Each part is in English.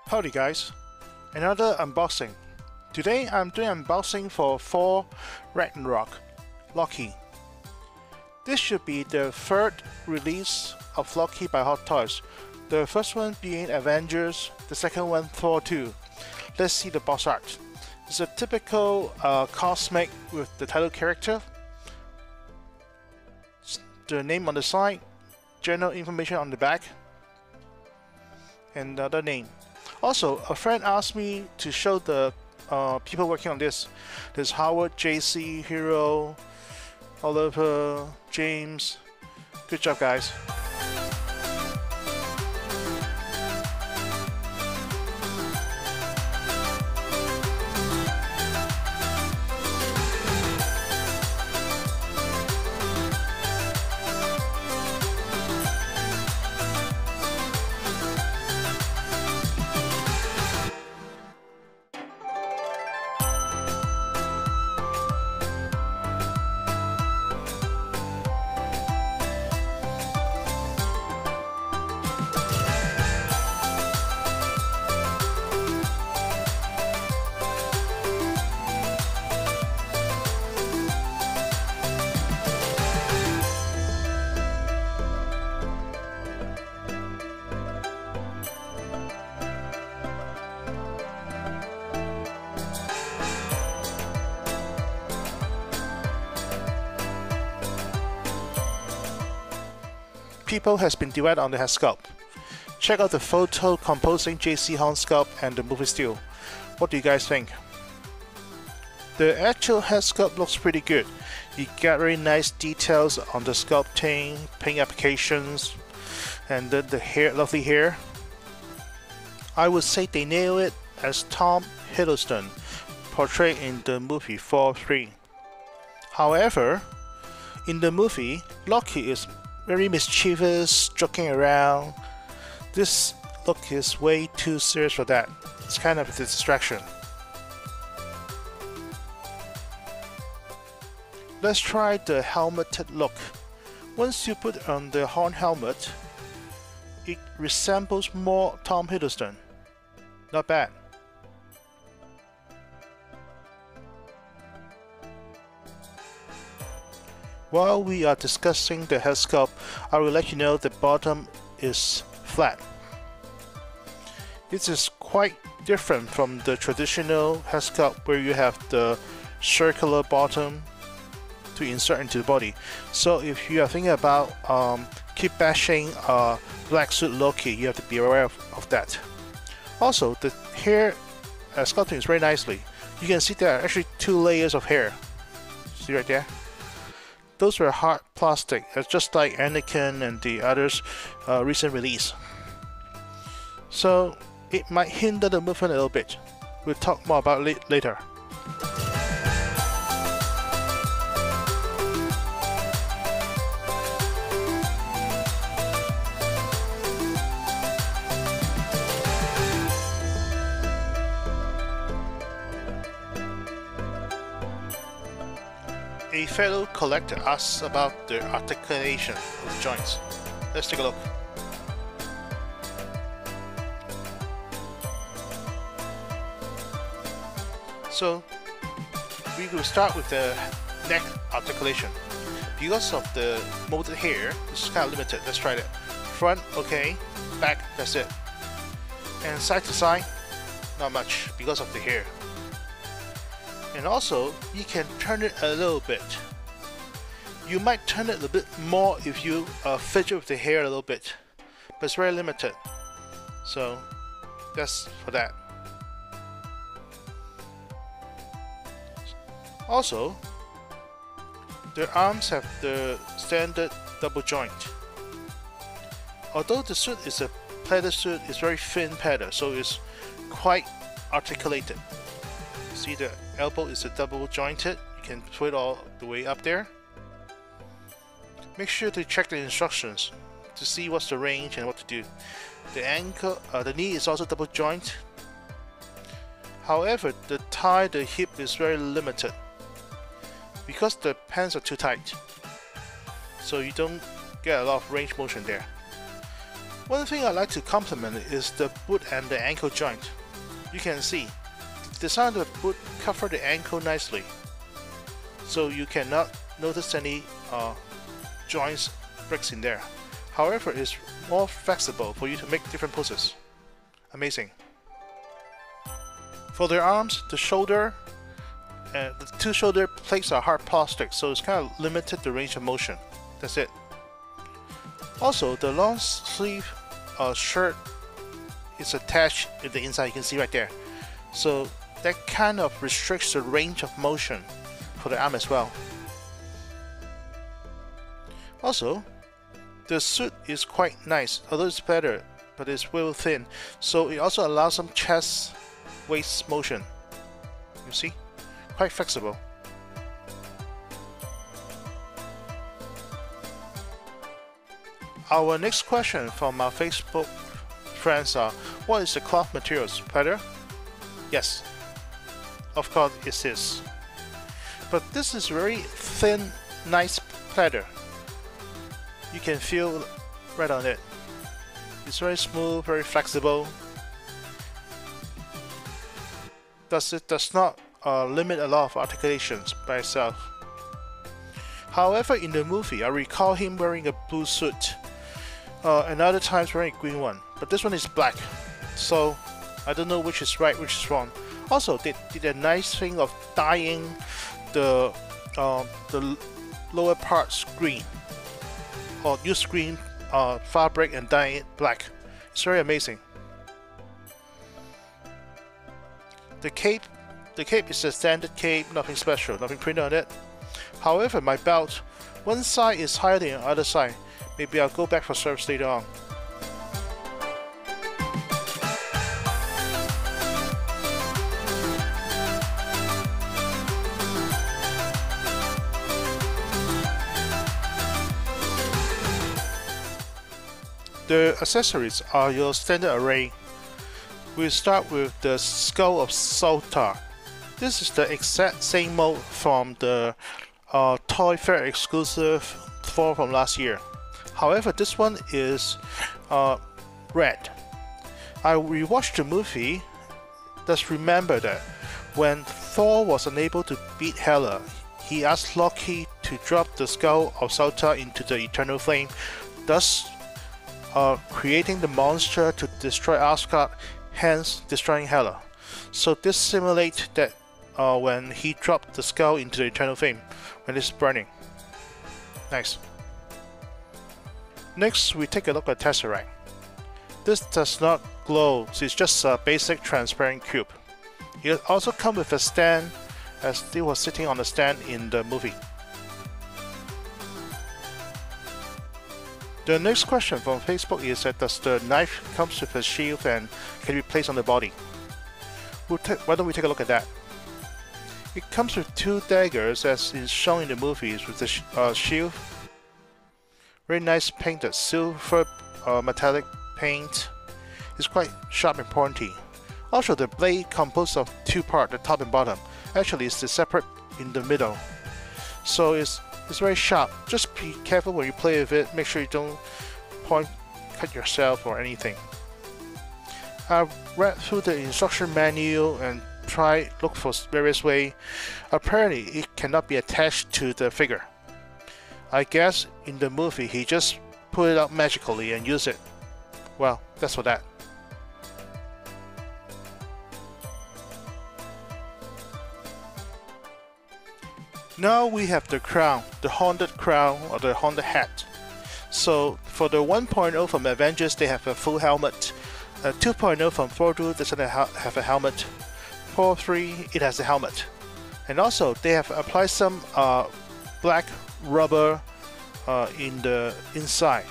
Howdy guys, another unboxing. Today I'm doing unboxing for Thor Ragnarok, Loki. This should be the third release of Loki by Hot Toys. The first one being Avengers, the second one Thor 2. Let's see the box art. It's a typical cosmic with the title character, the name on the side, general information on the back, and the other name. Also, a friend asked me to show the people working on this. There's Howard, JC, Hero, Oliver, James. Good job, guys. People has been divided on the Headsculpt. Check out the photo composing JC Headsculpt and the movie still. What do you guys think? The actual Headsculpt looks pretty good. You got very nice details on the sculpting, paint applications, and the hair, lovely hair. I would say they nail it as Tom Hiddleston portrayed in the movie Thor 3. However, in the movie, Loki is very mischievous, joking around. This look is way too serious for that. It's kind of a distraction. Let's try the helmeted look. Once you put on the horn helmet, it resembles more Tom Hiddleston. Not bad. While we are discussing the Headsculpt, I will let you know the bottom is flat. This is quite different from the traditional Headsculpt where you have the circular bottom to insert into the body. So if you are thinking about keep bashing black suit Loki, you have to be aware of that. Also, the hair sculpting is very nicely. You can see there are actually 2 layers of hair. See right there? Those were hard plastic, just like Anakin and the others' recent release. So it might hinder the movement a little bit. We'll talk more about it later. A fellow collector asks about the articulation of the joints. Let's take a look. So we will start with the neck articulation. Because of the molded hair, this is kind of limited. Let's try that. Front, okay. Back, that's it. And side to side, not much because of the hair. And also, you can turn it a little bit. You might turn it a little bit more if you fidget with the hair a little bit, but it's very limited. So that's for that. Also, the arms have the standard double joint. Although the suit is a pleather suit, it's very thin pleather, so it's quite articulated. See, the elbow is a double jointed. You can put it all the way up there. Make sure to check the instructions to see what's the range and what to do. The ankle, the knee is also double joint. However, the thigh, the hip is very limited because the pants are too tight. So you don't get a lot of range motion there. One thing I like to compliment is the boot and the ankle joint. You can see, the design of the boot covers the ankle nicely, so you cannot notice any joints breaks in there. However, it's more flexible for you to make different poses. Amazing. For the arms, the shoulder, the two shoulder plates are hard plastic, so it's kind of limited the range of motion. That's it. Also, the long sleeve shirt is attached in the inside. You can see right there. So that kind of restricts the range of motion for the arm as well. Also, the suit is quite nice, although it's better, but it's real thin, so it also allows some chest waist motion. You see? Quite flexible. Our next question from our Facebook friends are, what is the cloth materials? Pleather? Yes, of course it is. But this is very thin, nice pleather. You can feel right on it. It's very smooth, very flexible. It does not limit a lot of articulations by itself. However, in the movie, I recall him wearing a blue suit, and other times wearing a green one. But this one is black, so I don't know which is right, which is wrong. Also, they did a nice thing of dyeing the lower parts green, or use green fabric and dye it black. It's very amazing. The cape is a standard cape, nothing special, nothing printed on it. However, my belt, one side is higher than the other side. Maybe I'll go back for service later on. The accessories are your standard array. We'll start with the skull of Salta. This is the exact same mold from the Toy Fair exclusive Thor from last year. However, this one is red. I rewatched the movie. Just remember that when Thor was unable to beat Hela, he asked Loki to drop the skull of Salta into the eternal flame, thus creating the monster to destroy Asgard, hence destroying Hela. So this simulates that when he dropped the skull into the eternal flame when it's burning. Nice. Next, we take a look at Tesseract. This does not glow, so it's just a basic transparent cube. It also comes with a stand, as he was sitting on the stand in the movie. The next question from Facebook is that does the knife comes with a shield and can be placed on the body? Why don't we take a look at that? It comes with two daggers as is shown in the movies with the shield. Very nice painted silver metallic paint. It's quite sharp and pointy. Also, the blade composed of two parts, the top and bottom. Actually, it's separate in the middle. So it's very sharp. Just be careful when you play with it. Make sure you don't cut yourself or anything. I've read through the instruction manual and look for various ways. Apparently, it cannot be attached to the figure. I guess in the movie he just pull it out magically and use it. Well, that's for that. Now we have the crown, the haunted crown or the haunted hat. So for the 1.0 from Avengers, they have a full helmet. 2.0 from Thor doesn't have a helmet. Thor 3, it has a helmet. And also they have applied some black rubber in the inside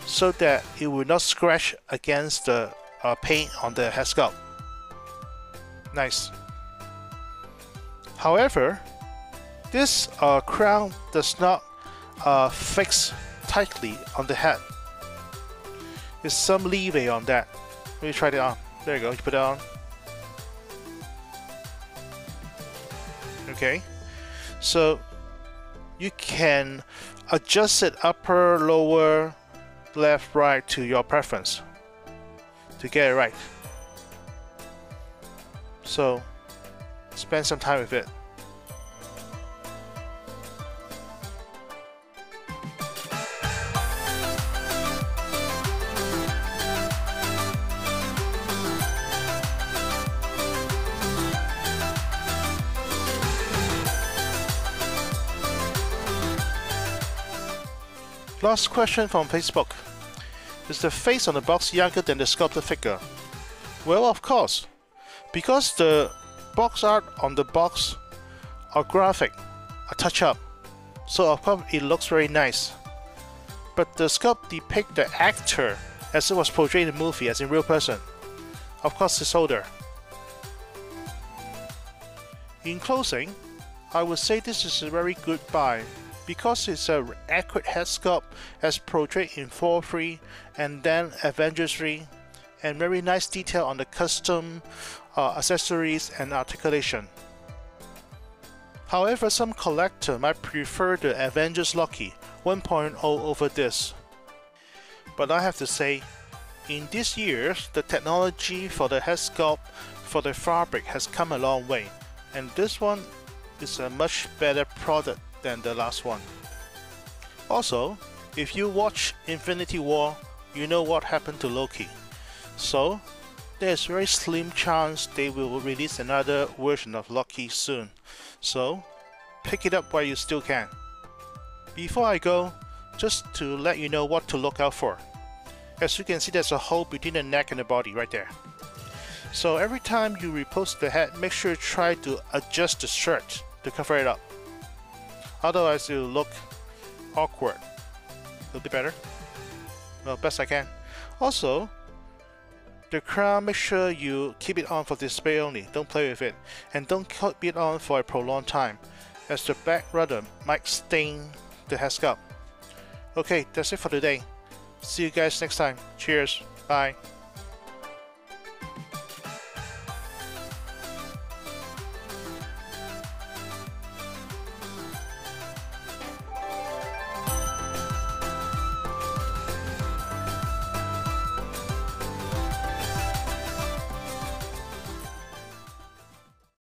so that it will not scratch against the paint on the headsculpt. Nice. However, this crown does not fix tightly on the head. There's some leeway on that. Let me try it on. There you go, you put it on. Okay, so you can adjust it upper, lower, left, right to your preference to get it right. So spend some time with it. Last question from Facebook. Is the face on the box younger than the sculpted figure? Well, of course, because the box art on the box are graphic, a touch-up, so of course it looks very nice. But the sculpt depicts the actor as it was portrayed in the movie, as in real person. Of course, it's older. In closing, I would say this is a very good buy, because it's an accurate head sculpt as portrayed in Thor 3 and then Avengers 3, and very nice detail on the custom accessories and articulation. However, some collector might prefer the Avengers Loki 1.0 over this. But I have to say, in these years, the technology for the head sculpt for the fabric has come a long way, and this one is a much better product than the last one. Also, if you watch Infinity War, you know what happened to Loki. So, there's very slim chance they will release another version of Loki soon. So, pick it up while you still can. Before I go, just to let you know what to look out for. As you can see, there's a hole between the neck and the body right there. So every time you repose the head, make sure you try to adjust the shirt to cover it up. Otherwise, it will look awkward. Will be better? Well, best I can. Also, the crown, make sure you keep it on for display only. Don't play with it. And don't keep it on for a prolonged time, as the back rudder might stain the head sculpt. Okay, that's it for today. See you guys next time. Cheers. Bye.